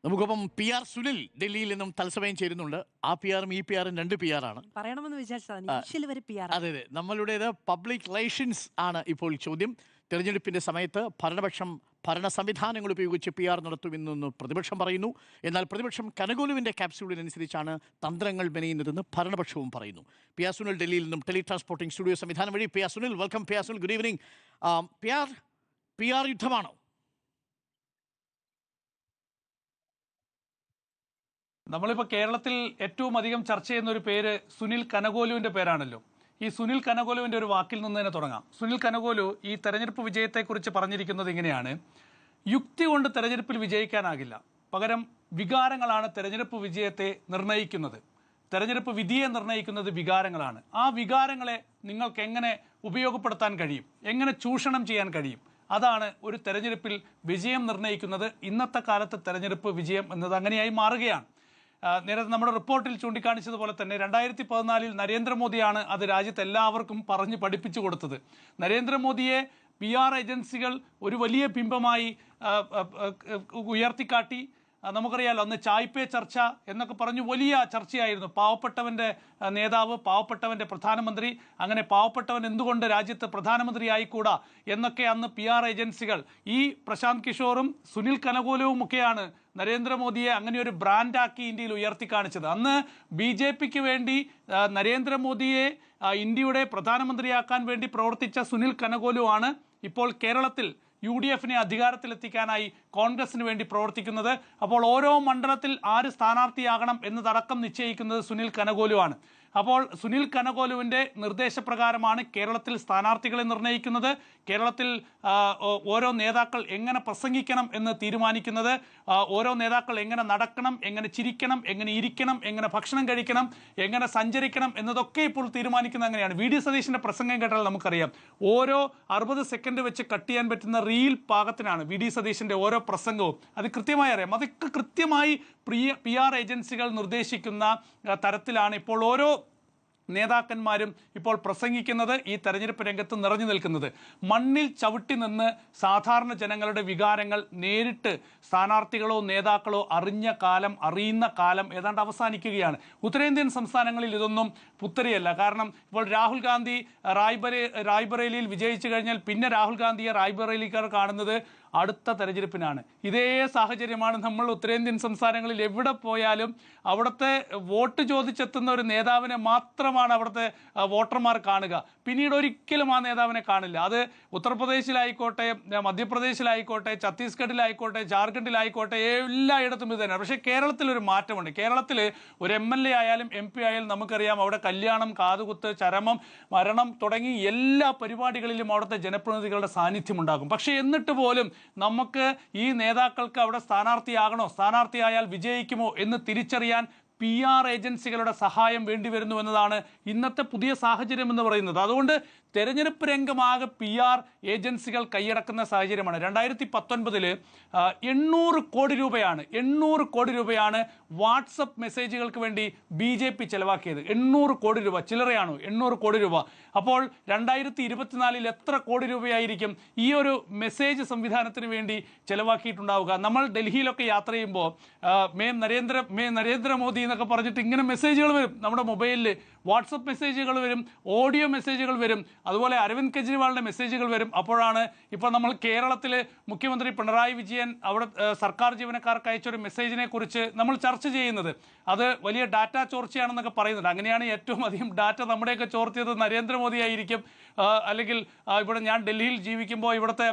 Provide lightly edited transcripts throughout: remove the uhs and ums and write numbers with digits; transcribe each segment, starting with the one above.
നമുക്കൊപ്പം PR സുനിൽ ഡൽഹിയിൽ നിന്നും തത്സമയം ചേരുന്നുണ്ട്. ആ PR-ഉം ഈ PR-ഉം രണ്ട് PR ആണ്. പറയണമെന്ന് വിചാരിച്ചതാണ്. അതെ അതെ, നമ്മളുടേത് പബ്ലിക് റിലേഷൻസ് ആണ് ഇപ്പോൾ ചോദ്യം. തെരഞ്ഞെടുപ്പിന്റെ സമയത്ത് ഭരണ സംവിധാനങ്ങൾ ഉപയോഗിച്ച് PR നടത്തുമെന്ന് പ്രതിപക്ഷം പറയുന്നു. എന്നാൽ പ്രതിപക്ഷം കനകോലുവിന്റെ ക്യാപ്സ്യൂളിനനുസരിച്ചാണ് തന്ത്രങ്ങൾ മെനയുന്നതെന്ന് ഭരണപക്ഷവും പറയുന്നു. PR സുനിൽ ഡൽഹിയിൽ നിന്നും ടെലി ട്രാൻസ്പോർട്ടിംഗ് സ്റ്റുഡിയോ സംവിധാനം വഴി PR Sunil, welcome. PR Sunil, good evening. PR യുദ്ധമാണോ? നമ്മളിപ്പോൾ കേരളത്തിൽ ഏറ്റവും അധികം ചർച്ച ചെയ്യുന്ന ഒരു പേര് സുനിൽ കനകോലുവിൻ്റെ പേരാണല്ലോ. ഈ സുനിൽ കനകോലുവിൻ്റെ ഒരു വാക്കിൽ നിന്ന് തന്നെ തുടങ്ങാം. സുനിൽ കനകോലു ഈ തെരഞ്ഞെടുപ്പ് വിജയത്തെക്കുറിച്ച് പറഞ്ഞിരിക്കുന്നത് ഇങ്ങനെയാണ്: യുക്തി കൊണ്ട് തെരഞ്ഞെടുപ്പിൽ വിജയിക്കാനാകില്ല, പകരം വികാരങ്ങളാണ് തെരഞ്ഞെടുപ്പ് വിജയത്തെ നിർണ്ണയിക്കുന്നത്. തെരഞ്ഞെടുപ്പ് വിധിയെ നിർണ്ണയിക്കുന്നത് വികാരങ്ങളാണ്. ആ വികാരങ്ങളെ നിങ്ങൾക്ക് എങ്ങനെ ഉപയോഗപ്പെടുത്താൻ കഴിയും, എങ്ങനെ ചൂഷണം ചെയ്യാൻ കഴിയും, അതാണ് ഒരു തെരഞ്ഞെടുപ്പിൽ വിജയം നിർണ്ണയിക്കുന്നത്. ഇന്നത്തെ കാലത്ത് തെരഞ്ഞെടുപ്പ് വിജയം എന്നത് അങ്ങനെയായി മാറുകയാണ്. നേരത്തെ നമ്മുടെ റിപ്പോർട്ടിൽ ചൂണ്ടിക്കാണിച്ചതുപോലെ തന്നെ 2014 നരേന്ദ്രമോദിയാണ് അത് രാജ്യത്ത് എല്ലാവർക്കും പറഞ്ഞ് പഠിപ്പിച്ചു കൊടുത്തത്. നരേന്ദ്രമോദിയെ PR ഏജൻസികൾ ഒരു വലിയ ബിംബമായി ഉയർത്തിക്കാട്ടി. നമുക്കറിയാലോ, അന്ന് ചായ് പേ ചർച്ച എന്നൊക്കെ പറഞ്ഞു വലിയ ചർച്ചയായിരുന്നു. പാവപ്പെട്ടവൻ്റെ നേതാവ്, പാവപ്പെട്ടവൻ്റെ പ്രധാനമന്ത്രി, അങ്ങനെ പാവപ്പെട്ടവൻ എന്തുകൊണ്ട് രാജ്യത്ത് പ്രധാനമന്ത്രി ആയിക്കൂടാ എന്നൊക്കെ അന്ന് PR ഏജൻസികൾ, ഈ പ്രശാന്ത് കിഷോറും സുനിൽ കനകോലുവും ഒക്കെയാണ് നരേന്ദ്രമോദിയെ അങ്ങനെ ഒരു ബ്രാൻഡാക്കി ഇന്ത്യയിൽ ഉയർത്തി കാണിച്ചത്. അന്ന് BJPക്ക് വേണ്ടി നരേന്ദ്രമോദിയെ ഇന്ത്യയുടെ പ്രധാനമന്ത്രിയാക്കാൻ വേണ്ടി പ്രവർത്തിച്ച സുനിൽ കനകോലുവാണ് ഇപ്പോൾ കേരളത്തിൽ UDFനെ അധികാരത്തിലെത്തിക്കാനായി കോൺഗ്രസിന് വേണ്ടി പ്രവർത്തിക്കുന്നത്. അപ്പോൾ ഓരോ മണ്ഡലത്തിൽ ആര് സ്ഥാനാർത്ഥിയാകണം എന്നതടക്കം നിശ്ചയിക്കുന്നത് സുനിൽ കനകോലുവാണ്. അപ്പോൾ സുനിൽ കനകോലുവിൻ്റെ നിർദ്ദേശപ്രകാരമാണ് കേരളത്തിൽ സ്ഥാനാർത്ഥികളെ നിർണ്ണയിക്കുന്നത്. കേരളത്തിൽ ഓരോ നേതാക്കൾ എങ്ങനെ പ്രസംഗിക്കണം എന്ന് തീരുമാനിക്കുന്നത്, ഓരോ നേതാക്കൾ എങ്ങനെ നടക്കണം, എങ്ങനെ ചിരിക്കണം, എങ്ങനെ ഇരിക്കണം, എങ്ങനെ ഭക്ഷണം കഴിക്കണം, എങ്ങനെ സഞ്ചരിക്കണം എന്നതൊക്കെ ഇപ്പോൾ തീരുമാനിക്കുന്നത് അങ്ങനെയാണ്. VD സതീശൻ്റെ പ്രസംഗം കേട്ടാൽ നമുക്കറിയാം, ഓരോ 60 സെക്കൻഡ് വെച്ച് കട്ട് ചെയ്യാൻ പറ്റുന്ന റീൽ പാകത്തിനാണ് VD സതീശൻ്റെ ഓരോ പ്രസംഗവും. അത് കൃത്യമായി അറിയാം. അതൊക്കെ കൃത്യമായി PR ഏജൻസികൾ നിർദ്ദേശിക്കുന്ന തരത്തിലാണ് ഇപ്പോൾ ഓരോ നേതാക്കന്മാരും ഇപ്പോൾ പ്രസംഗിക്കുന്നത്, ഈ തെരഞ്ഞെടുപ്പ് രംഗത്ത് നിറഞ്ഞു നിൽക്കുന്നത്. മണ്ണിൽ ചവിട്ടി നിന്ന് സാധാരണ ജനങ്ങളുടെ വികാരങ്ങൾ നേരിട്ട് സ്ഥാനാർത്ഥികളോ നേതാക്കളോ അറിയുന്ന കാലം ഏതാണ്ട് അവസാനിക്കുകയാണ്. ഉത്തരേന്ത്യൻ സംസ്ഥാനങ്ങളിൽ ഇതൊന്നും പുത്തരിയല്ല. കാരണം ഇപ്പോൾ രാഹുൽ ഗാന്ധി റായ്ബറേലിയിൽ വിജയിച്ചു കഴിഞ്ഞാൽ പിന്നെ രാഹുൽ ഗാന്ധിയെ റായ്ബറേലിക്കാർ കാണുന്നത് അടുത്ത തെരഞ്ഞെടുപ്പിനാണ്. ഇതേ സാഹചര്യമാണ് നമ്മൾ ഉത്തരേന്ത്യൻ സംസ്ഥാനങ്ങളിൽ എവിടെ പോയാലും അവിടുത്തെ വോട്ട് ചോദിച്ചെത്തുന്ന ഒരു നേതാവിനെ മാത്രമാണ് അവിടുത്തെ വോട്ടർമാർ കാണുക. പിന്നീട് ഒരിക്കലും ആ നേതാവിനെ കാണില്ല. അത് ഉത്തർപ്രദേശിലായിക്കോട്ടെ, മധ്യപ്രദേശിലായിക്കോട്ടെ, ഛത്തീസ്ഗഡിലായിക്കോട്ടെ, ജാർഖണ്ഡിലായിക്കോട്ടെ, എല്ലായിടത്തും ഇത് തന്നെയാണ്. പക്ഷേ കേരളത്തിലൊരു മാറ്റമുണ്ട്. കേരളത്തിൽ ഒരു MLA ആയാലും MP ആയാലും നമുക്കറിയാം, അവിടെ കല്യാണം, കാതുകുത്ത്, ചരമം, മരണം തുടങ്ങി എല്ലാ പരിപാടികളിലും അവിടുത്തെ ജനപ്രതിനിധികളുടെ സാന്നിധ്യം ഉണ്ടാകും. പക്ഷേ എന്നിട്ട് പോലും നമുക്ക് ഈ നേതാക്കൾക്ക് അവിടെ സ്ഥാനാർത്ഥിയായാൽ വിജയിക്കുമോ എന്ന് തിരിച്ചറിയാൻ PR ഏജൻസികളുടെ സഹായം വേണ്ടിവരുന്നു എന്നതാണ് ഇന്നത്തെ പുതിയ സാഹചര്യം എന്ന് പറയുന്നത്. അതുകൊണ്ട് തെരഞ്ഞെടുപ്പ് രംഗമാകെ PR ഏജൻസികൾ കൈയടക്കുന്ന സാഹചര്യമാണ്. 2019 800 കോടി രൂപയാണ് വാട്സപ്പ് മെസ്സേജുകൾക്ക് വേണ്ടി BJP ചെലവാക്കിയത്. 800 കോടി രൂപ ചില്ലറയാണോ? 800 കോടി രൂപ. അപ്പോൾ 2024 എത്ര കോടി രൂപയായിരിക്കും ഈ ഒരു മെസ്സേജ് സംവിധാനത്തിന് വേണ്ടി ചെലവാക്കിയിട്ടുണ്ടാവുക? നമ്മൾ ഡൽഹിയിലൊക്കെ യാത്ര ചെയ്യുമ്പോൾ നരേന്ദ്രമോദി എന്നൊക്കെ പറഞ്ഞിട്ട് ഇങ്ങനെ മെസ്സേജുകൾ വരും. നമ്മുടെ മൊബൈലിൽ വാട്സപ്പ് മെസ്സേജുകൾ വരും, ഓഡിയോ മെസ്സേജുകൾ വരും, അതുപോലെ അരവിന്ദ് കെജ്രിവാളിൻ്റെ മെസ്സേജുകൾ വരും. അപ്പോഴാണ് ഇപ്പോൾ നമ്മൾ കേരളത്തിൽ മുഖ്യമന്ത്രി പിണറായി വിജയൻ അവിടെ സർക്കാർ ജീവനക്കാർക്ക് അയച്ചൊരു മെസ്സേജിനെ കുറിച്ച് നമ്മൾ ചർച്ച ചെയ്യുന്നത്. അത് വലിയ ഡാറ്റ ചോർച്ചയാണെന്നൊക്കെ പറയുന്നുണ്ട്. അങ്ങനെയാണ് ഏറ്റവും അധികം ഡാറ്റ നമ്മുടെയൊക്കെ ചോർത്തിയത് നരേന്ദ്രമോദി ആയിരിക്കും. അല്ലെങ്കിൽ ഇവിടെ ഞാൻ ഡൽഹിയിൽ ജീവിക്കുമ്പോൾ ഇവിടുത്തെ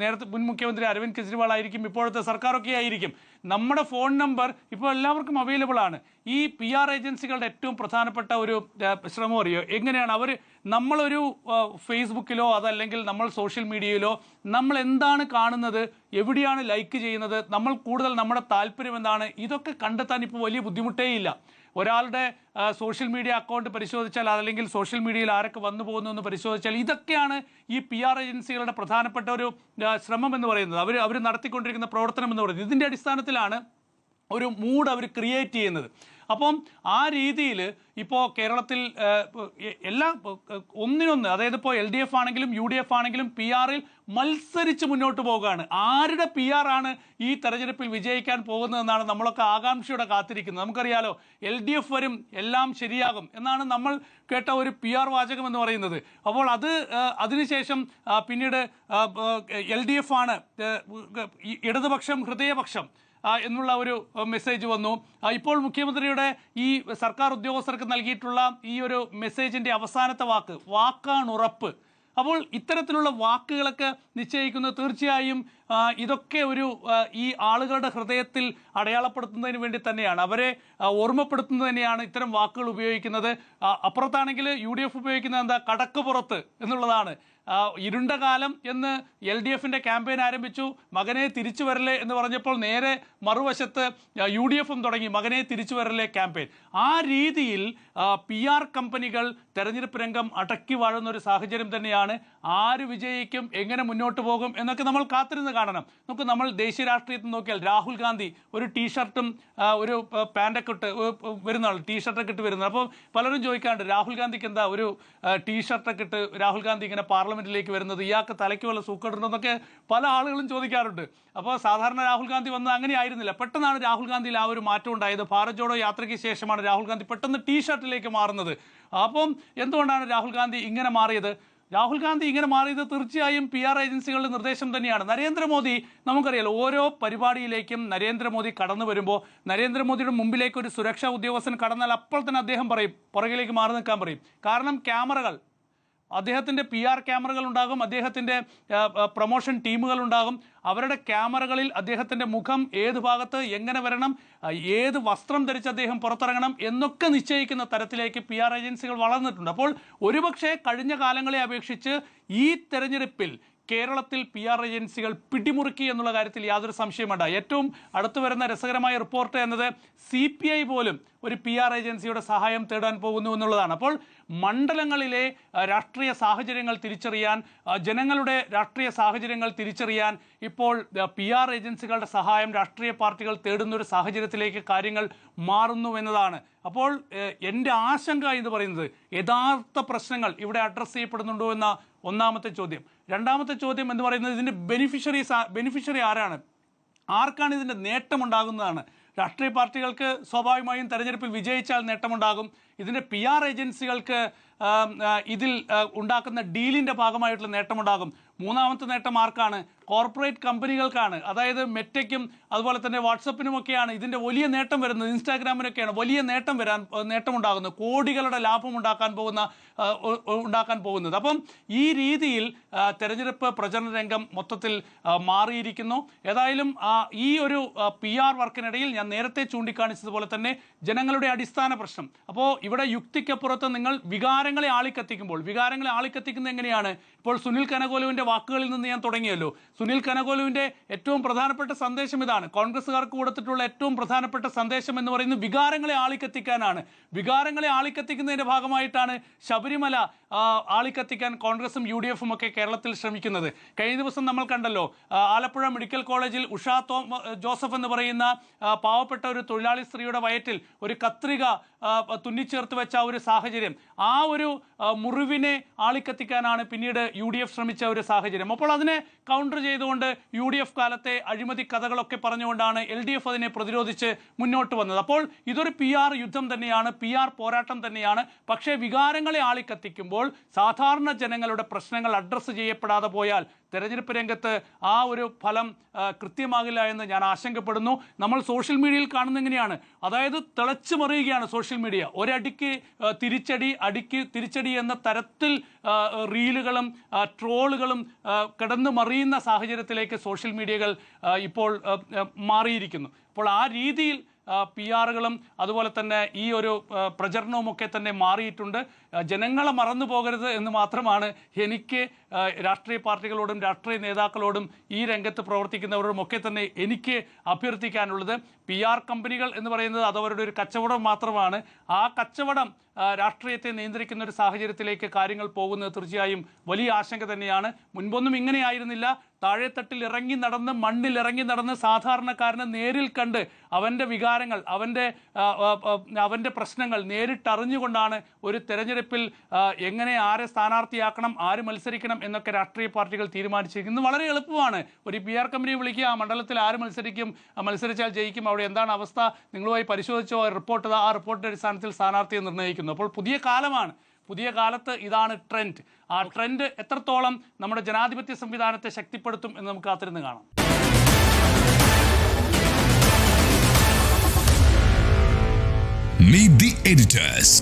നേരത്തെ മുൻ മുഖ്യമന്ത്രി അരവിന്ദ് കെജ്രിവാൾ ആയിരിക്കും, ഇപ്പോഴത്തെ സർക്കാരൊക്കെ ആയിരിക്കും. നമ്മുടെ ഫോൺ നമ്പർ ഇപ്പോൾ എല്ലാവർക്കും അവൈലബിൾ ആണ്. ഈ PR ഏജൻസികളുടെ ഏറ്റവും പ്രധാനപ്പെട്ട ഒരു ശ്രമം അറിയോ എങ്ങനെയാണ്? നമ്മളൊരു ഫേസ്ബുക്കിലോ അതല്ലെങ്കിൽ നമ്മൾ സോഷ്യൽ മീഡിയയിലോ നമ്മൾ എന്താണ് കാണുന്നത്, എവിടെയാണ് ലൈക്ക് ചെയ്യുന്നത്, നമ്മുടെ താല്പര്യം എന്താണ്, ഇതൊക്കെ കണ്ടെത്താൻ ഇപ്പോൾ വലിയ ബുദ്ധിമുട്ടേയില്ല. ഒരാളുടെ സോഷ്യൽ മീഡിയ അക്കൗണ്ട് പരിശോധിച്ചാൽ, അല്ലെങ്കിൽ സോഷ്യൽ മീഡിയയിൽ ആരൊക്കെ വന്നു പോകുന്നു എന്ന് പരിശോധിച്ചാൽ, ഇതൊക്കെയാണ് ഈ PR ഏജൻസികളുടെ പ്രധാനപ്പെട്ട ഒരു ശ്രമം എന്ന് പറയുന്നത്. അവർ നടത്തിക്കൊണ്ടിരിക്കുന്ന പ്രവർത്തനം എന്ന് പറയുന്നത്. ഇതിൻ്റെ അടിസ്ഥാനത്തിലാണ് ഒരു മൂഡ് അവർ ക്രിയേറ്റ് ചെയ്യുന്നത്. അപ്പം ആ രീതിയിൽ ഇപ്പോൾ കേരളത്തിൽ എല്ലാം ഒന്നിനൊന്ന്, അതായത് ഇപ്പോൾ LDF ആണെങ്കിലും UDF ആണെങ്കിലും PR-ൽ മത്സരിച്ച് മുന്നോട്ട് പോകുകയാണ്. ആരുടെ PR ആണ് ഈ തെരഞ്ഞെടുപ്പിൽ വിജയിക്കാൻ പോകുന്നതെന്നാണ് നമ്മളൊക്കെ ആകാംക്ഷയോടെ കാത്തിരിക്കുന്നത്. നമുക്കറിയാലോ, LDF വരും, എല്ലാം ശരിയാകും എന്നാണ് നമ്മൾ കേട്ട ഒരു PR വാചകം എന്ന് പറയുന്നത്. അപ്പോൾ അതിനുശേഷം പിന്നീട് LDF ആണ് ഇടതുപക്ഷം ഹൃദയപക്ഷം എന്നുള്ള ഒരു മെസ്സേജ് വന്നു. ഇപ്പോൾ മുഖ്യമന്ത്രിയുടെ ഈ സർക്കാർ ഉദ്യോഗസ്ഥർക്ക് നൽകിയിട്ടുള്ള ഈ ഒരു മെസ്സേജിൻ്റെ അവസാനത്തെ വാക്കാണ് ഉറപ്പ്. അപ്പോൾ ഇത്തരത്തിലുള്ള വാക്കുകളൊക്കെ നിശ്ചയിക്കുന്നത് തീർച്ചയായും ഇതൊക്കെ ഈ ആളുകളുടെ ഹൃദയത്തിൽ അടയാളപ്പെടുത്തുന്നതിന് വേണ്ടി തന്നെയാണ്, അവരെ ഓർമ്മപ്പെടുത്തുന്നത് തന്നെയാണ് ഇത്തരം വാക്കുകൾ ഉപയോഗിക്കുന്നത്. അപ്പുറത്താണെങ്കിൽ UDF ഉപയോഗിക്കുന്നത് എന്താ, കടക്ക് പുറത്ത് എന്നുള്ളതാണ്. ഇരുണ്ട കാലം എന്ന് LDF-ന്റെ ക്യാമ്പയിൻ ആരംഭിച്ചു, മകനെ തിരിച്ചു വരലേ എന്ന് പറഞ്ഞപ്പോൾ നേരെ മറുവശത്ത് UDF-ഉം തുടങ്ങി മകനെ തിരിച്ചു വരലേ ക്യാമ്പയിൻ. ആ രീതിയിൽ PR കമ്പനികൾ തെരഞ്ഞെടുപ്പ് രംഗം അടക്കി വാഴുന്ന ഒരു സാഹചര്യം തന്നെയാണ്. ആര് വിജയിക്കും, എങ്ങനെ മുന്നോട്ട് പോകും എന്നൊക്കെ നമ്മൾ കാത്തിരുന്ന് കാണണം. നമ്മൾ ദേശീയ രാഷ്ട്രീയത്തിൽ നോക്കിയാൽ രാഹുൽ ഗാന്ധി ഒരു ടീഷർട്ടും ഒരു പാൻറ്റൊക്കെ ഇട്ട് വരുന്ന ആൾ, ടീഷർട്ടൊക്കെ ഇട്ട് വരുന്നത്. അപ്പോൾ പലരും ചോദിക്കാറുണ്ട്, രാഹുൽ ഗാന്ധിക്ക് എന്താ ഒരു ടീഷർട്ടൊക്കെ ഇട്ട് രാഹുൽ ഗാന്ധി ഇങ്ങനെ പാർലമെന്റിലേക്ക് വരുന്നത്, ഇയാൾക്ക് തലയ്ക്ക് വല്ല സൂക്കേടുണ്ടോ എന്നൊക്കെ പല ആളുകളും ചോദിക്കാറുണ്ട്. അപ്പോൾ സാധാരണ രാഹുൽ ഗാന്ധി വന്നത് അങ്ങനെ ആയിരുന്നില്ല. പെട്ടെന്നാണ് രാഹുൽ ഗാന്ധിയിൽ ആ ഒരു മാറ്റം ഉണ്ടായത്. ഭാരത് ജോഡോ യാത്രയ്ക്ക് ശേഷമാണ് രാഹുൽ ഗാന്ധി പെട്ടെന്ന് ടീഷർട്ടിലേക്ക് മാറുന്നത്. അപ്പം എന്തുകൊണ്ടാണ് രാഹുൽ ഗാന്ധി ഇങ്ങനെ മാറിയത്? രാഹുൽ ഗാന്ധി ഇങ്ങനെ മാറിയത് തീർച്ചയായും PR ഏജൻസികളുടെ നിർദ്ദേശം തന്നെയാണ്. നരേന്ദ്രമോദി, നമുക്കറിയാലോ, ഓരോ പരിപാടിയിലേക്കും നരേന്ദ്രമോദി കടന്നു വരുമ്പോൾ നരേന്ദ്രമോദിയുടെ മുമ്പിലേക്ക് ഒരു സുരക്ഷാ ഉദ്യോഗസ്ഥൻ കടന്നാൽ അപ്പോൾ തന്നെ അദ്ദേഹം പറയും, പുറകിലേക്ക് മാറി നിൽക്കാൻ പറയും. കാരണം ക്യാമറകൾ, അദ്ദേഹത്തിൻ്റെ PR ക്യാമറകൾ ഉണ്ടാകും, അദ്ദേഹത്തിൻ്റെ പ്രൊമോഷൻ ടീമുകൾ ഉണ്ടാകും. അവരുടെ ക്യാമറകളിൽ അദ്ദേഹത്തിൻ്റെ മുഖം ഏത് ഭാഗത്ത് എങ്ങനെ വരണം, ഏത് വസ്ത്രം ധരിച്ച് അദ്ദേഹം പുറത്തിറങ്ങണം എന്നൊക്കെ നിശ്ചയിക്കുന്ന തരത്തിലേക്ക് PR ഏജൻസികൾ വളർന്നിട്ടുണ്ട്. അപ്പോൾ ഒരുപക്ഷെ കഴിഞ്ഞ കാലങ്ങളെ അപേക്ഷിച്ച് ഈ തെരഞ്ഞെടുപ്പിൽ കേരളത്തിൽ PR ഏജൻസികൾ പിടിമുറുക്കി എന്നുള്ള കാര്യത്തിൽ യാതൊരു സംശയം വേണ്ട. ഏറ്റവും അടുത്തു വരുന്ന രസകരമായ റിപ്പോർട്ട് എന്നത് CPI പോലും ഒരു PR ഏജൻസിയുടെ സഹായം തേടാൻ പോകുന്നു എന്നുള്ളതാണ്. അപ്പോൾ മണ്ഡലങ്ങളിലെ രാഷ്ട്രീയ സാഹചര്യങ്ങൾ തിരിച്ചറിയാൻ, ജനങ്ങളുടെ രാഷ്ട്രീയ സാഹചര്യങ്ങൾ തിരിച്ചറിയാൻ ഇപ്പോൾ PR ഏജൻസികളുടെ സഹായം രാഷ്ട്രീയ പാർട്ടികൾ തേടുന്നൊരു സാഹചര്യത്തിലേക്ക് കാര്യങ്ങൾ മാറുന്നു എന്നതാണ്. അപ്പോൾ എൻ്റെ ആശങ്ക എന്ന് പറയുന്നത്, യഥാർത്ഥ പ്രശ്നങ്ങൾ ഇവിടെ അഡ്രസ്സ് ചെയ്യപ്പെടുന്നുണ്ടോ എന്ന ഒന്നാമത്തെ ചോദ്യം. രണ്ടാമത്തെ ചോദ്യം എന്ന് പറയുന്നത്, ഇതിൻ്റെ ബെനിഫിഷ്യറി ആരാണ്, ആർക്കാണ് ഇതിൻ്റെ നേട്ടമുണ്ടാകുന്നതാണ്. രാഷ്ട്രീയ പാർട്ടികൾക്ക് സ്വാഭാവികമായും തെരഞ്ഞെടുപ്പിൽ വിജയിച്ചാൽ നേട്ടമുണ്ടാകും. ഇതിൻ്റെ PR ഏജൻസികൾക്ക് ഇതിൽ ഉണ്ടാക്കുന്ന ഡീലിൻ്റെ ഭാഗമായിട്ടുള്ള നേട്ടമുണ്ടാകും. മൂന്നാമത്തെ നേട്ടം ആർക്കാണ്? കോർപ്പറേറ്റ് കമ്പനികൾക്കാണ്. അതായത് മെറ്റയ്ക്കും അതുപോലെ തന്നെ വാട്സപ്പിനുമൊക്കെയാണ് ഇതിൻ്റെ വലിയ നേട്ടം വരുന്നത്, ഇൻസ്റ്റാഗ്രാമിനൊക്കെയാണ് വലിയ നേട്ടമുണ്ടാകുന്നത്, കോടികളുടെ ലാഭം ഉണ്ടാക്കാൻ പോകുന്നത്. അപ്പം ഈ രീതിയിൽ തെരഞ്ഞെടുപ്പ് പ്രചരണ രംഗം മൊത്തത്തിൽ മാറിയിരിക്കുന്നു. ഏതായാലും ഈ ഒരു PR വർക്കിനിടയിൽ ഞാൻ നേരത്തെ ചൂണ്ടിക്കാണിച്ചതുപോലെ തന്നെ ജനങ്ങളുടെ അടിസ്ഥാന പ്രശ്നം. അപ്പോൾ ഇവിടെ യുക്തിക്കപ്പുറത്ത് നിങ്ങൾ വികാരങ്ങളെ ആളിക്കത്തിക്കുന്നത് എങ്ങനെയാണ്? ഇപ്പോൾ സുനിൽ കനകോലുവിൻ്റെ വാക്കുകളിൽ നിന്ന് ഞാൻ തുടങ്ങിയല്ലോ. സുനിൽ കനകോലുവിൻ്റെ ഏറ്റവും പ്രധാനപ്പെട്ട സന്ദേശം ഇതാണ്. കോൺഗ്രസ്സുകാർക്ക് കൊടുത്തിട്ടുള്ള ഏറ്റവും പ്രധാനപ്പെട്ട സന്ദേശം എന്ന് പറയുന്നത് വികാരങ്ങളെ ആളിക്കത്തിക്കാനാണ്. വികാരങ്ങളെ ആളിക്കത്തിക്കുന്നതിൻ്റെ ഭാഗമായിട്ടാണ് ശബരിമല ആളിക്കത്തിക്കാൻ കോൺഗ്രസും UDF-ഉം ഒക്കെ കേരളത്തിൽ ശ്രമിക്കുന്നത്. കഴിഞ്ഞ ദിവസം നമ്മൾ കണ്ടല്ലോ, ആലപ്പുഴ മെഡിക്കൽ കോളേജിൽ ഉഷ ജോസഫ് എന്ന് പറയുന്ന പാവപ്പെട്ട ഒരു തൊഴിലാളി സ്ത്രീയുടെ വയറ്റിൽ ഒരു കത്രിക തുന്നിച്ചേർത്ത് വെച്ച ഒരു സാഹചര്യം, ആ ഒരു മുറിവിനെ ആളിക്കത്തിക്കാനാണ് പിന്നീട് UDF ശ്രമിച്ച ഒരു സാഹചര്യം. അപ്പോൾ അതിനെ കൗണ്ടർ ചെയ്തുകൊണ്ട് UDF കാലത്തെ അഴിമതി കഥകളൊക്കെ പറഞ്ഞുകൊണ്ടാണ് LDF അതിനെ പ്രതിരോധിച്ച് മുന്നോട്ട് വന്നത്. അപ്പോൾ ഇതൊരു PR യുദ്ധം തന്നെയാണ്, PR പോരാട്ടം തന്നെയാണ്. പക്ഷേ വികാരങ്ങളെ ആളിക്കത്തിക്കുമ്പോൾ സാധാരണ ജനങ്ങളുടെ പ്രശ്നങ്ങൾ അഡ്രസ്സ് ചെയ്യപ്പെടാതെ പോയാൽ തെരഞ്ഞെടുപ്പ് രംഗത്ത് ആ ഒരു ഫലം കൃത്യമാകില്ല എന്ന് ഞാൻ ആശങ്കപ്പെടുന്നു. നമ്മൾ സോഷ്യൽ മീഡിയയിൽ കാണുന്ന എങ്ങനെയാണ്, അതായത് തിളച്ചു മറിയുകയാണ് സോഷ്യൽ മീഡിയ. ഒരടിക്ക് തിരിച്ചടി എന്ന തരത്തിൽ റീലുകളും ട്രോളുകളും കിടന്നു മറിയുന്ന സാഹചര്യത്തിലേക്ക് സോഷ്യൽ മീഡിയകൾ ഇപ്പോൾ മാറിയിരിക്കുന്നു. അപ്പോൾ ആ രീതിയിൽ PR-കളും അതുപോലെ തന്നെ ഈ ഒരു പ്രചരണവുമൊക്കെ തന്നെ മാറിയിട്ടുണ്ട്. ജനങ്ങളെ മറന്നു പോകരുത് എന്ന് മാത്രമാണ് എനിക്ക് രാഷ്ട്രീയ പാർട്ടികളോടും രാഷ്ട്രീയ നേതാക്കളോടും ഈ രംഗത്ത് പ്രവർത്തിക്കുന്നവരോടും ഒക്കെ തന്നെ എനിക്ക് അഭ്യർത്ഥിക്കാനുള്ളത്, PR കമ്പനികൾ എന്ന് പറയുന്നത് അത് അവരുടെ ഒരു കച്ചവടം മാത്രമാണ്. ആ കച്ചവടം രാഷ്ട്രീയത്തെ നിയന്ത്രിക്കുന്ന ഒരു സാഹചര്യത്തിലേക്ക് കാര്യങ്ങൾ പോകുന്നത് തീർച്ചയായും വലിയ ആശങ്ക തന്നെയാണ്. മുൻപൊന്നും ഇങ്ങനെയായിരുന്നില്ല. താഴെത്തട്ടിൽ ഇറങ്ങി നടന്ന്, മണ്ണിൽ ഇറങ്ങി നടന്ന് സാധാരണക്കാരനെ നേരിൽ കണ്ട് അവൻ്റെ വികാരങ്ങൾ, അവൻ്റെ പ്രശ്നങ്ങൾ നേരിട്ടറിഞ്ഞുകൊണ്ടാണ് ഒരു തെരഞ്ഞെടുപ്പിൽ എങ്ങനെ ആരെ സ്ഥാനാർത്ഥിയാക്കണം, ആര് മത്സരിക്കണം എന്നൊക്കെ രാഷ്ട്രീയ പാർട്ടികൾ തീരുമാനിച്ചിരിക്കുന്നത്. വളരെ എളുപ്പമാണ്. ഒരു PR കമ്പനി വിളിക്കുക, ആ മണ്ഡലത്തിൽ ആര് മത്സരിക്കും, മത്സരിച്ചാൽ ജയിക്കും, അവിടെ എന്താണ് അവസ്ഥ, നിങ്ങളുമായി പരിശോധിച്ചോ, റിപ്പോർട്ട്, ആ റിപ്പോർട്ടിൻ്റെ അടിസ്ഥാനത്തിൽ സ്ഥാനാർത്ഥിയെ നിർണ്ണയിക്കുന്നു. അപ്പോൾ പുതിയ കാലമാണ്. പുതിയ കാലത്ത് ഇതാണ് ട്രെൻഡ്. ആ ട്രെൻഡ് എത്രത്തോളം നമ്മുടെ ജനാധിപത്യ സംവിധാനത്തെ ശക്തിപ്പെടുത്തും എന്ന് നമുക്ക് കാത്തിരുന്ന് കാണാം. Meet the editors.